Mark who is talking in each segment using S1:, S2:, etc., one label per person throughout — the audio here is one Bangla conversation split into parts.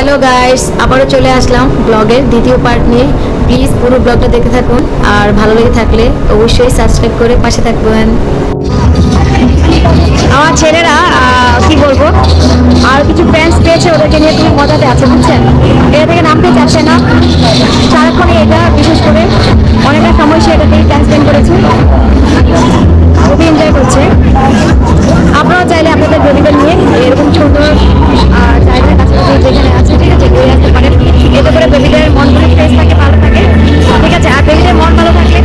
S1: হ্যালো গাইস, আবারও চলে আসলাম ব্লগের দ্বিতীয় পার্ট নিয়ে। প্লিজ পুরো ব্লগটা দেখতে থাকুন, আর ভালো লেগে থাকলে অবশ্যই সাবস্ক্রাইব করে পাশে থাকবেন। আমার ছেলেরা কি বলবো, আর কিছু ফ্রেন্ডস পেয়েছে, ওদেরকে নিয়ে খুব মজাতে আছে, বুঝছেন। এটা থেকে নামতে চাচ্ছে না, সারাক্ষণই এটা, বিশেষ করে অনেকটা সময় সে এটাতেই টাইম স্পেন্ড করেছে, খুবই এনজয় করছে। আপনারাও চাইলে আপনাদের বেবিদের নিয়ে এরকম সুন্দর জায়গার কাছাকাছি যেখানে আছে, ঠিক আছে, ঘুরে আসতে পারেন। এতে করে বেবিদের মনগুলো ফ্রেশ থাকে, ভালো থাকে, ঠিক আছে। আর বেবিদের মন ভালো থাকলে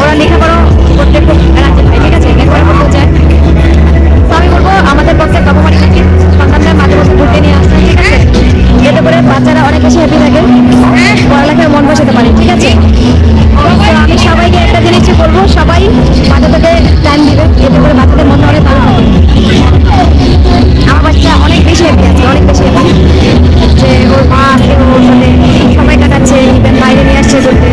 S1: ওরা লেখাপড়া করতে খুব রাজি হয়, ঠিক আছে, লেখাপড়া করতে চায়। তো আমি বলবো আমাদের পক্ষে বাবা-মার উচিত সন্তানদের মাঝে মধ্যে ঘুরতে নিয়ে আসতে, ঠিক আছে। এতে করে বাচ্চারা অনেক বেশি হ্যাপি থাকে, পড়ালেখায় মন বসাতে পারে, ঠিক আছে। তো আমি সবাইকে একটা জিনিসই বলবো, সবাই বাচ্চাদের টাইম দিবে, এতে করে বাচ্চাদের মনটা অনেক ভালো হবে। আমার বাচ্চা অনেক বেশি হ্যাপি আছে, অনেক বেশি হ্যাপি যে ওর মা আজকে ওর সাথে সময় কাটাচ্ছে, ইভেন বাইরে নিয়ে আসছে ঘুরতে।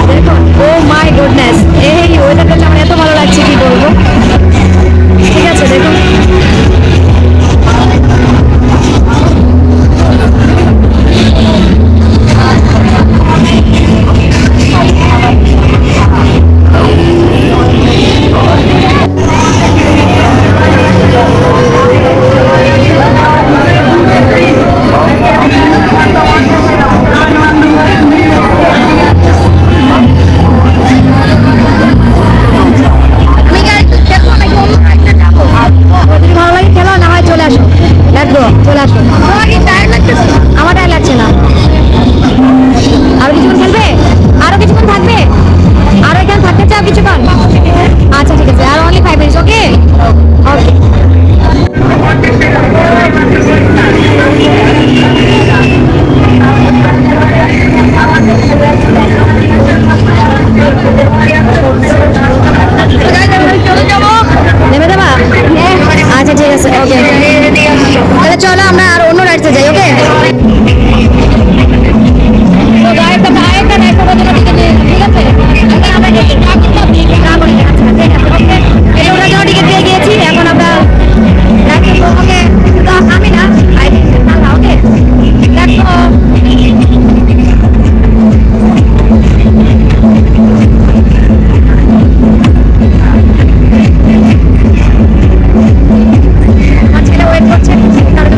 S1: দেখো, ও মাই গুডনেস, এই ওয়েদারটা আমার এত ভালো লাগছে, কি বলবো, ঠিক আছে। দেখুন, ভালো লাগে খেলো, না হয় চলে আসো, দেখো চলে আসো। আমার টাইম লাগছে না, আরো কিছুক্ষণ খেলবে, আরো কিছুক্ষণ থাকবে, আরো এখানে থাকতে চাও কিছুক্ষণ? আচ্ছা ঠিক আছে, আর অনলি 5 মিনিটস, ওকে ওকে। নেমে দেবা? আচ্ছা ঠিক আছে, ওকে। তাহলে চলো আমরা আর অন্য রাইডসে যাই, ওকে। তো গাড়িটা বাইকটা নেই, ছোট ছোট টিকিট নিয়ে, ঠিক আছে। আমরা টিকিট না করতাম, টিকিট না করে দেখাচ্ছি, ঠিক আছে, ওকে। এই ওরা জন্য টিকিট পেয়ে গিয়েছি, এখন আমরা দেখো, ওকে। তো আমি না আই থিঙ্ক না, ওকে দেখো। আমার ছেলে ওয়েট করছে, কারণ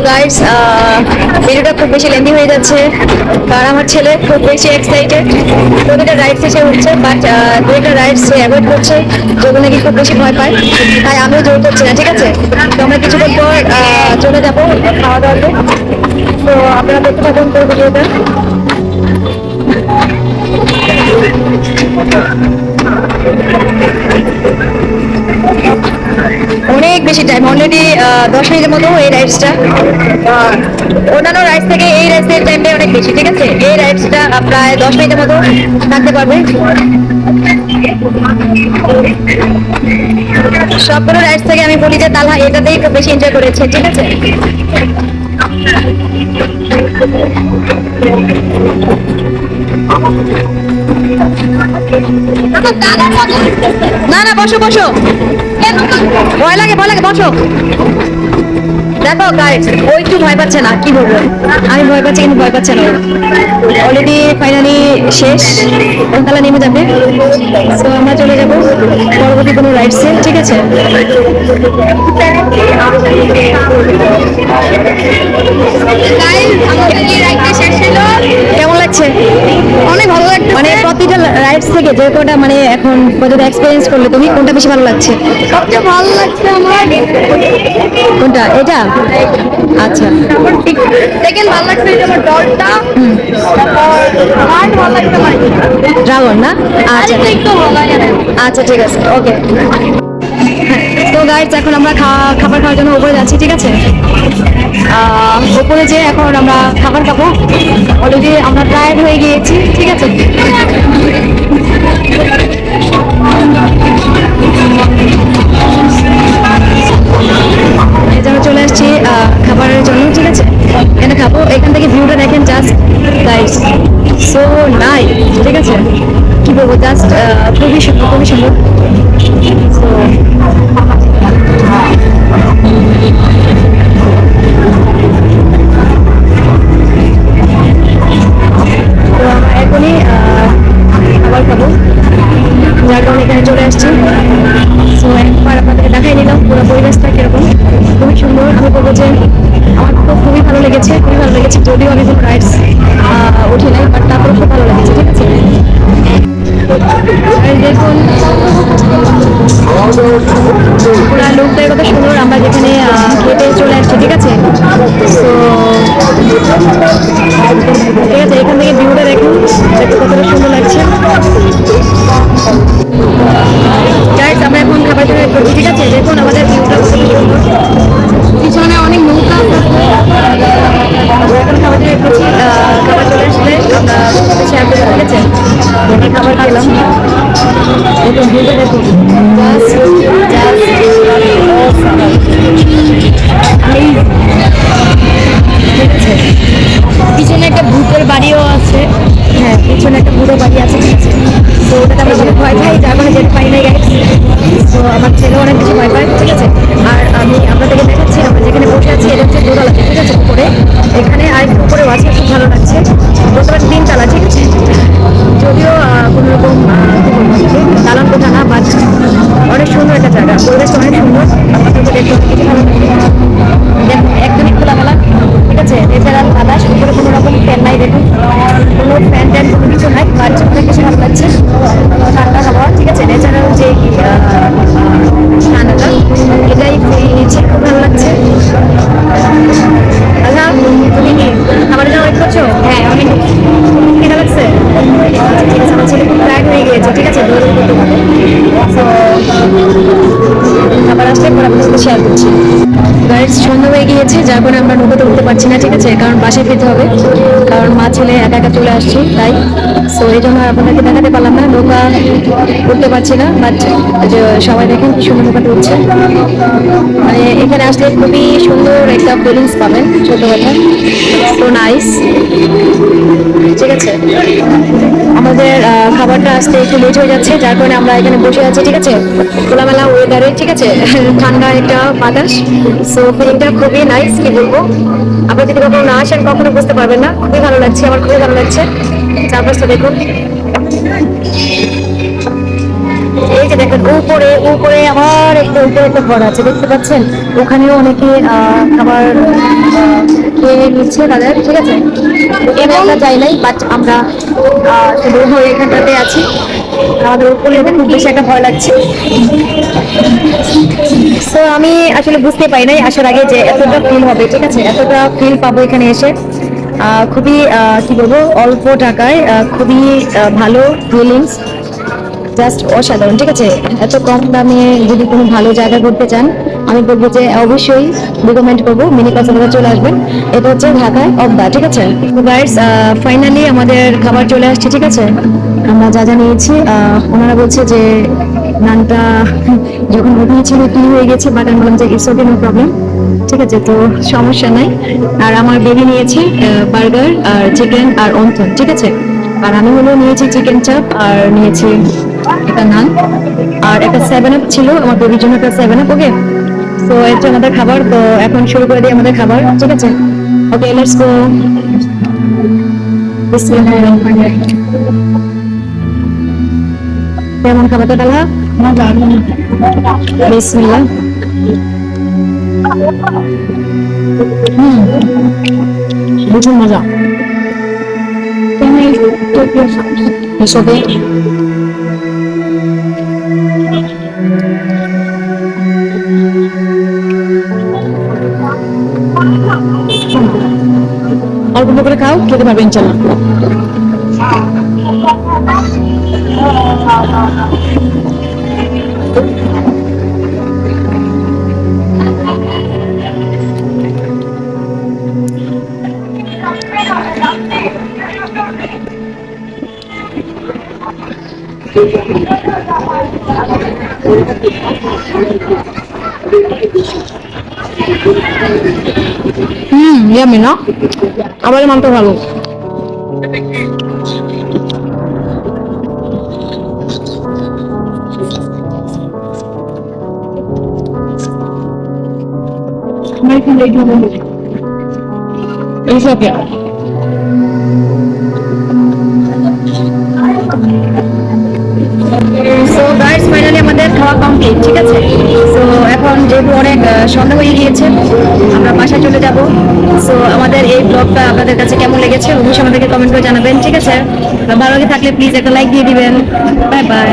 S1: গাইস, ভিডিওটা খুব বেশি লেন্দি হয়ে যাচ্ছে, কারণ আমার ছেলে খুব বেশি এক্সাইটেড। প্রতিটা রাইডস এসে উঠছে, বাট দুইটা রাইডস সে অ্যাভয়েড করছে, যেগুলো নাকি খুব বেশি ভয় পায়, তাই আমিও জোর করছি না, ঠিক আছে? তো আমরা কিছুক্ষণ পর চলে যাবো খাওয়া দাওয়াতে। তো আপনারা দেখতে পাবেন পুরো ভিডিওটা। অনেক বেশি টাইম, অলরেডি 10 মিনিটের মতো এই রাইডসটা। অন্যান্য রাইডস থেকে এই রাইডসের টাইমটা অনেক বেশি, ঠিক আছে? এই রাইডসটা প্রায় 10 মিনিটের মতো থাকতে পারবে। সবগুলো রাইডস থেকে আমি বলি যে তালহা এটাতেই খুব বেশি এনজয় করেছে, ঠিক আছে? না না, বসো বসো, ভয় লাগে ভয় লাগে, বসো। দেখো গাইস, ও একটু ভয় পাচ্ছে না, কি বলবো, আমি ভয় পাচ্ছি কিন্তু ভয় পাচ্ছে না। অলরেডি ফাইনালি শেষ, তাহলে নেমে যাবে। তো আমরা চলে যাবো পরবর্তী কোনো রাইডসে, ঠিক আছে? কেমন লাগছে? অনেক ভালো লাগছে। মানে প্রতিটা রাইডস থেকে যে কোনটা মানে এখন পর্যন্ত এক্সপেরিয়েন্স করলে তুমি, কোনটা বেশি ভালো লাগছে? সবচেয়ে ভালো লাগছে আমার কোনটা? এটা? আচ্ছা, সেকেন্ড ভালো লাগছে এটা আমার ডলটা, তারপর হার্ট ভালো লাগছে আমার ড্রাগন না? আচ্ছা একটু ভালো লাগে। আচ্ছা ঠিক আছে, ওকে। তো গাইস, এখন আমরা খাবার খাওয়ার জন্য উপরে যাচ্ছি, ঠিক আছে? উপরে যে এখন আমরা খাবার খাবো, অলরেডি আমরা টায়ার্ড হয়ে গিয়েছি, ঠিক আছে? এই জন্য চলে আসছি খাবারের জন্য, ঠিক আছে? এখানে খাবো, এখান থেকে ভিউটা দেখেন, জাস্ট গাইস সো নাইস, ঠিক আছে? কি বলবো, জাস্ট খুবই সুন্দর, খুবই সুন্দর। তো আমরা এখনই খাবার খাবো, যার কারণে এখানে চলে আসছি। সো একবার আপনাদেরকে দেখাই নিলাম পুরো পরিবেশটা কিরকম, খুবই সুন্দর। আমি বলবো যে আমার তো খুবই ভালো লেগেছে, খুবই ভালো লেগেছে। যদিও আমি কোনো রাইডস উঠি নাই, বাট তারপরে খুব ভালো লেগেছে, ঠিক আছে? দেখুন পুরা লুকটাই কত সুন্দর। আমরা যেখানে খেতে চলে আসছি, ঠিক আছে? তো ঠিক আছে, এখান থেকে ভিউটা দেখুন, দেখতে কতটা সুন্দর লাগছে। গাইস, আমরা এখন খাবার দাবার করছি, ঠিক আছে? দেখুন আমাদের ভিউটা কতটা সুন্দর, পিছনে অনেক নৌকা আছে। আমরা এখন খাবার দাবার করছি, খাবার চলে আসলে আমরা শেয়ার করবো, ঠিক আছে? আমরা খাবার খেলাম, দেখুন ভিউটা দেখুন, জাস্ট ঠিক আছে? পিছনে একটা ভূতের বাড়িও আছে, হ্যাঁ পিছনে একটা ভূতের বাড়ি আছে, ঠিক আছে? তো ওটাতে আমরা অনেক ভয় পাই, যার মানে যেতে পাই নাই গাইস। তো আমার ছেলে অনেক বেশি ভয় পায়, ঠিক আছে? আর আমি আপনাদেরকে দেখাচ্ছি, আমরা যেখানে বসে আছি এটা হচ্ছে দোতলাতে, ঠিক আছে? উপরে এখানে আর একটু উপরেও আছে, খুব ভালো লাগছে। বলতে পারেন 3 তলা, ঠিক আছে? যদিও কোনো রকম দালান কোঠা না, বাট অনেক সুন্দর একটা জায়গা, পরিবেশটা অনেক সুন্দর। আপনাদেরকে দেখতে কিছু ভালো লাগবে, দেখুন একদমই খোলামেলা, ঠিক আছে? এছাড়া বাতাস, উপরে কোনো রকম ফ্যান নাই, দেখুন কোনো ফ্যান ট্যান কোনো কিছু নাই, বাট অনেক বেশি ভালো লাগছে, ঠান্ডা হাওয়া, ঠিক আছে? ন্যাচারাল যে ঠান্ডাটা, এটাই ফিল নিচ্ছে, খুব ভালো লাগছে। আচ্ছা, তুমি কি খাবারের জন্য ওয়েট করছো? হ্যাঁ, অনেক কেনা লাগছে, ঠিক আছে? আমার ছেলে খুব টায়ার্ড হয়ে গিয়েছে, ঠিক আছে? দৌড়ে করতে পারে। তো খাবার আসলে পরে আপনার সাথে শেয়ার করছি। গাইস, সন্ধ্যা হয়ে গিয়েছে, যার কারণে আমরা নৌকাতে উঠতে পারছি না, ঠিক আছে? কারণ বাসায় ফিরতে হবে, কারণ মা ছেলে একা একা চলে আসছি, তাই। সো এই জন্য আপনাদেরকে দেখাতে পারলাম না, নৌকা উঠতে পারছি না। বাট সবাই দেখেন কি সুন্দর নৌকাতে উঠছে, মানে এখানে আসলে খুবই সুন্দর একটা ফিলিংস পাবেন, সত্য কথা। তো নাইস, ঠিক আছে? আমাদের খাবারটা আসতে একটু লেট হয়ে যাচ্ছে, যার কারণে আমরা এখানে বসে আছি, ঠিক আছে? খোলামেলা ওয়েদারে, ঠিক আছে? ঠান্ডা একটা বাতাস, সো ফিলিংটা খুবই নাইস, কি বলবো। আপনারা যদি কখনো না আসেন কখনো বুঝতে পারবেন না, খুবই ভালো লাগছে, আমার খুবই ভালো লাগছে। চারপাশটা দেখুন, এই যে দেখেন উপরে উপরে আবার একটু উপরে একটা ঘর আছে, দেখতে পাচ্ছেন? ওখানেও অনেকে খাবার নিচ্ছে তাদের, ঠিক আছে। এবং আমরা যাই নাই, বাট আমরা শুধু এখানটাতে আছি। আমাদের উপরে খুব বেশি একটা ভয় লাগছে। তো আমি আসলে বুঝতে পারি নাই আসার আগে যে এতটা ফিল হবে, ঠিক আছে, এতটা ফিল পাবো এখানে এসে। খুবই কি বলবো, অল্প টাকায় খুবই ভালো ফিলিংস, জাস্ট অসাধারণ, ঠিক আছে। এত কম দামে যদি কোনো ভালো জায়গা ঘুরতে চান, আমি বলবো যে অবশ্যই রিকমেন্ড করবো মিনি কক্সবাজার চলে আসবেন। এটা হচ্ছে ঢাকায় অবদা, ঠিক আছে। তো গাইস, ফাইনালি আমাদের খাবার চলে আসছে, ঠিক আছে। আমরা যা যা নিয়েছি, ওনারা বলছে যে নানটা যখন ওখানে ছিল কি হয়ে গেছে, বাট আমি বললাম যে ইটস ওকে, নো প্রবলেম, ঠিক আছে, তো সমস্যা নাই। আর আমার বেবি নিয়েছে বার্গার আর চিকেন আর অন্থন, ঠিক আছে। আর আমি হলো নিয়েছি চিকেন চাপ আর নিয়েছি একটা নান আর একটা 7 আপ ছিল আমার বেবির জন্য, একটা 7 আপ। ওকে, তো এর হচ্ছে আমাদের খাবার। তো এখন শুরু করে দিই আমাদের খাবার, ঠিক আছে। ওকে, লেটস গো। কেমন খাবারটা ডালা? বিসমিল্লাহ। ভীষণ মজা। It's okay. অল্প করে খাও, খেতে পারবে ইনশাল্লাহ। ইয়ামি না, আবার মানতে ভালো। It's okay. So guys, finally আমাদের খাওয়া কমপ্লিট, ঠিক আছে। সো এখন যেহেতু অনেক সন্ধ্যা হয়ে গিয়েছে, আমরা বাসায় চলে যাব। সো আমাদের এই ব্লগটা আপনাদের কাছে কেমন লেগেছে অবশ্যই আমাদেরকে কমেন্ট করে জানাবেন, ঠিক আছে। ভালো লাগে থাকলে প্লিজ একটা লাইক দিয়ে দিবেন। Bye bye.